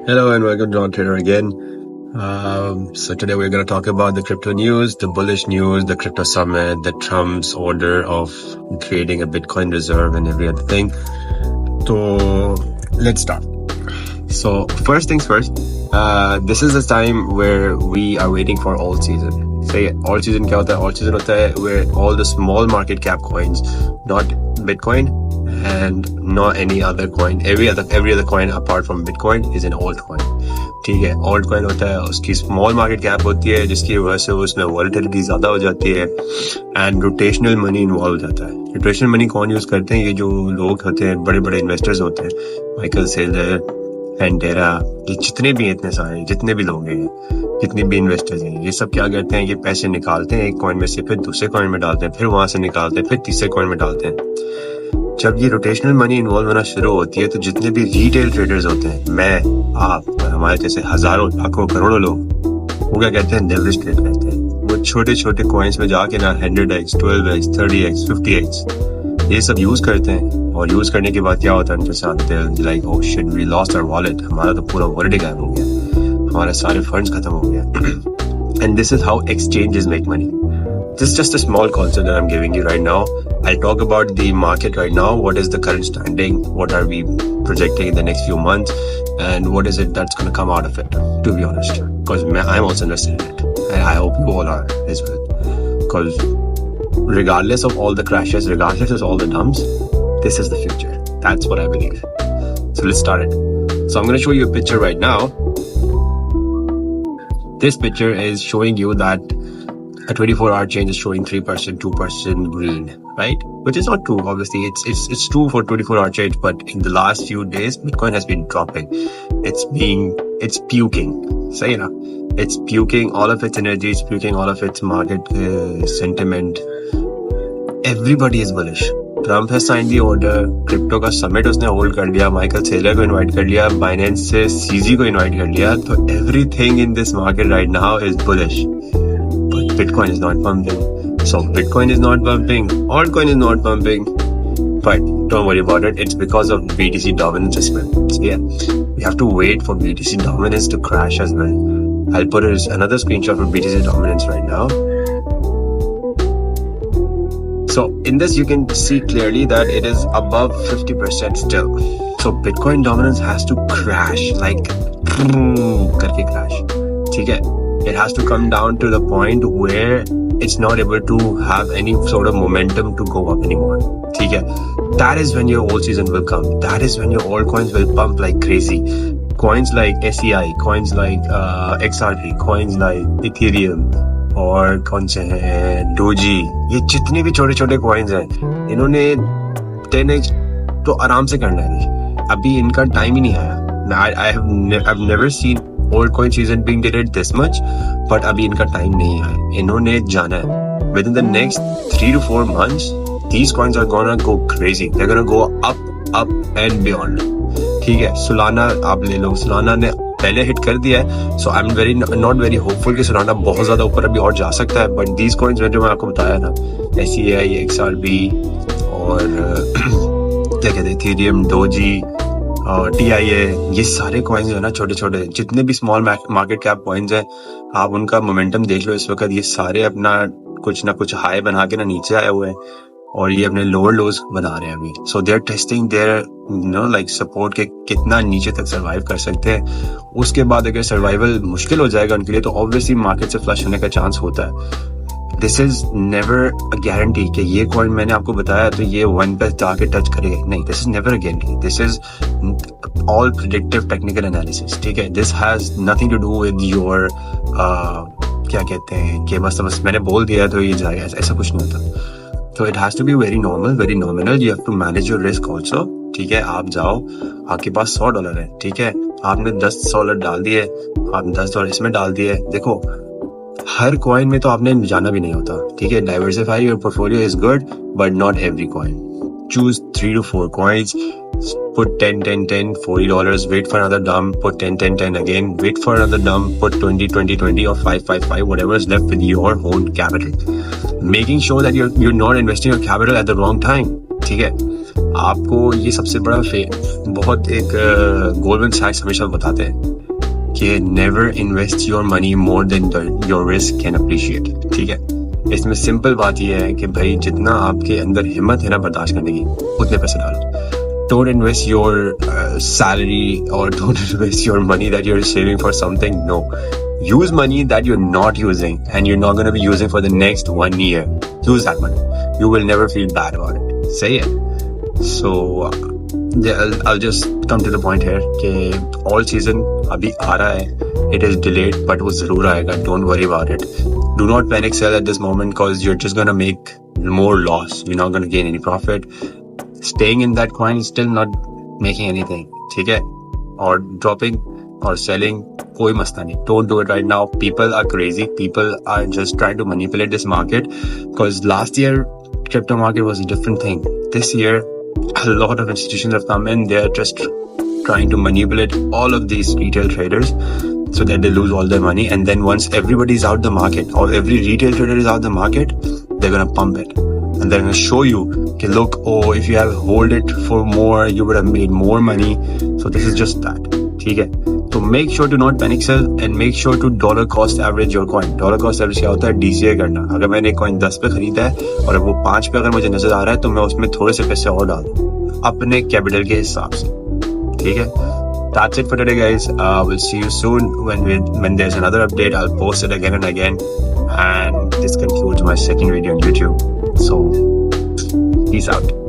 Hello and welcome to John Trader again. So today we're going to talk about the crypto news, the bullish news, the crypto summit, the Trump's order of creating a Bitcoin reserve and every other thing. So let's start. So first things first, this is the time where we are waiting for alt season. Say alt season kya hota hai? Alt season hota hai where all the small market cap coins, not Bitcoin and not any other coin, every other coin apart from Bitcoin is an altcoin. ठीक है, alt coin होता है, उसकी small market cap होती है जिसकी वजह से उसमें वॉलेटिलिटी ज्यादा हो जाती है एंड रोटेशनल मनी इन्वॉल्व हो जाता है. रोटेशनल मनी कौन यूज करते हैं? ये जो लोग होते हैं, बड़े बड़े इन्वेस्टर्स होते हैं, माइकल सेलर, पेंटेरा, ये जितने भी इतने सारे जितने भी लोग हैं, जितने भी इन्वेस्टर्स हैं, ये सब क्या करते हैं? ये पैसे निकालते हैं एक कॉइन में से, फिर दूसरे कॉइन में डालते हैं, फिर वहां से निकालते हैं, फिर तीसरे कॉइन में डालते हैं. जब ये रोटेशनल मनी इन्वॉल्व होना शुरू होती है तो जितने भी रिटेल ट्रेडर्स होते हैं, मैं, आप, हमारे जैसे हजारों लाखों करोड़ों लोग, वो क्या कहते हैं? लेवरेज ट्रेड करते हैं. वो छोटे छोटे कॉइन्स में जाके ना 100x, 12x, 30x, 50x ये सब यूज करते हैं, और यूज करने के बाद क्या होता है उनके साथ? Like oh shit, we lost our wallet, हमारा तो पूरा वॉलेट ही गायब हो गया, हमारे सारे फंड्स खत्म हो गया. And this is how exchanges make money. This is just a small concept that I'm giving you right now. I'll talk about the market right now. What is the current standing? What are we projecting in the next few months? And what is it that's going to come out of it, to be honest? Because I'm also invested in it. And I hope you all are as well. Because regardless of all the crashes, regardless of all the dumps, this is the future. That's what I believe. So let's start it. So I'm going to show you a picture right now. This picture is showing you that a 24-hour change is showing 3%, 2% green, right? Which is not true, obviously. It's true for 24-hour change, but in the last few days, Bitcoin has been dropping. It's puking. Say na, it's puking all of its energy, it's puking all of its market sentiment. Everybody is bullish. Trump has signed the order. Crypto का summit उसने hold कर लिया. Michael Saylor को invite कर लिया. Binance से CZ को invite कर लिया. तो everything in this market right now is bullish. But Bitcoin is not pumping. So Bitcoin is not pumping. Altcoin is not pumping. But don't worry about it. It's because of BTC dominance as well. So yeah, we have to wait for BTC dominance to crash as well. I'll put another screenshot of BTC dominance right now. So in this you can see clearly that it is above 50% still. So Bitcoin dominance has to crash, like करके crash. ठीक है? It has to come down to the point where it's not able to have any sort of momentum to go up anymore. ठीक है? That is when your alt season will come. That is when your altcoins will pump like crazy. Coins like SEI, coins like XRP, coins like Ethereum, और कौन से हैं, doji, ये जितने भी छोटे छोटे कॉइन्स हैं, इन्होंने 10x तो आराम से करना है. अभी इनका टाइम ही नहीं आया. I've never seen altcoin season being delayed this much, but अभी इनका टाइम नहीं है. इन्होंने जाना है. Within the next 3 to 4 months, these coins are gonna go crazy. They're gonna go up and beyond. ठीक है? Solana आप ले लो. Solana ने पहले हिट कर दिया है, so I'm not very hopeful कि Solana बहुत ज्यादा ऊपर अभी और जा सकता है. But these coins जो मैं आपको बताया ना, SEI, XRP और क्या कहते हैं, Ethereum, Doji, TIA, ये सारे कॉइन्स है ना, छोटे छोटे जितने भी स्मॉल मार्केट कैप कॉइन्स हैं, आप उनका मोमेंटम देख लो इस वक्त. ये सारे अपना कुछ ना कुछ हाई बना के ना नीचे आए हुए हैं, और ये अपने लोअर लोज बना रहे हैं अभी. So they are testing there like support के कितना नीचे तक सर्वाइव कर सकते हैं. उसके बाद अगर सर्वाइवल मुश्किल हो जाएगा उनके लिए, तो ऑब्वियसली मार्केट से फ्लश होने का चांस होता है. This is never a guarantee कि ये कॉइन मैंने आपको बताया तो ये 1 पे जाके टच करेगा. नहीं, this is never a guarantee. This is all predictive technical analysis. ठीक है? This has nothing to do with your क्या कहते हैं कि बस मैंने बोल दिया तो ये जाएगा, ऐसा कुछ नहीं होता. So it has to be very normal, very nominal. You have to manage your risk also. ठीक है? आप जाओ, आपके पास $100 है. ठीक है? आपने $10 डाल दिए, आपने $10 इसमें डाल दिए. देखो, हर कॉइन में तो आपने जाना भी नहीं होता. ठीक है? Diversify your portfolio is good, but not every coin. Choose 3 to 4 coins. Put 10, 10, 10, $40. Wait for another dump. Put 10, 10, 10 again. Wait for another dump. Put 20, 20, 20 or 5, 5, 5, whatever is left with your own capital. Making sure that you're not investing your capital at the wrong time. ठीक है? आपको ये सबसे बड़ा बहुत एक golden सैक्स हमेशा बताते हैं कि never invest your money more than your risk can appreciate. ठीक है, इसमें सिंपल बात यह है कि भाई जितना आपके अंदर हिम्मत है ना बर्दाश्त करने की, उतने पैसे डालो। डोंट इन्वेस्ट योर सैलरी और don't invest your money that you are saving for something. No, use money that you're not using and you're not going to be using for the next 1 year. Use that money. You will never feel bad about it. Say it. So I'll just come to the point here कि all season अभी आ रहा है. It is delayed but वो जरूर आएगा. Don't worry about it. Do not panic sell at this moment because you're just going to make more loss. You're not going to gain any profit. Staying in that coin is still not making anything. ठीक है, और dropping or selling कोई मसला नहीं. Don't do it right now. People are crazy. People are just trying to manipulate this market because last year crypto market was a different thing. This year a lot of institutions have come in. They are just trying to manipulate all of these retail traders so that they lose all their money, and then once everybody's out the market or every retail trader is out the market, they're going to pump it and they're going to show you okay, look, oh, if you have hold it for more you would have made more money. So this is just that. ठीक है, तो make sure to not panic sell and make sure to dollar cost average your coin. dollar cost average क्या होता है? DCA करना. अगर मैंने एक coin 10 पे खरीदा है और वो 5 पे अगर मुझे नजर आ रहा है तो मैं उसमें थोड़े से पैसे और डाल दूं अपने कैपिटल के हिसाब से. ठीक है, that's it for today guys. We'll see you soon when there's another update. I'll post it again and again, and this concludes my second video on YouTube. So peace out.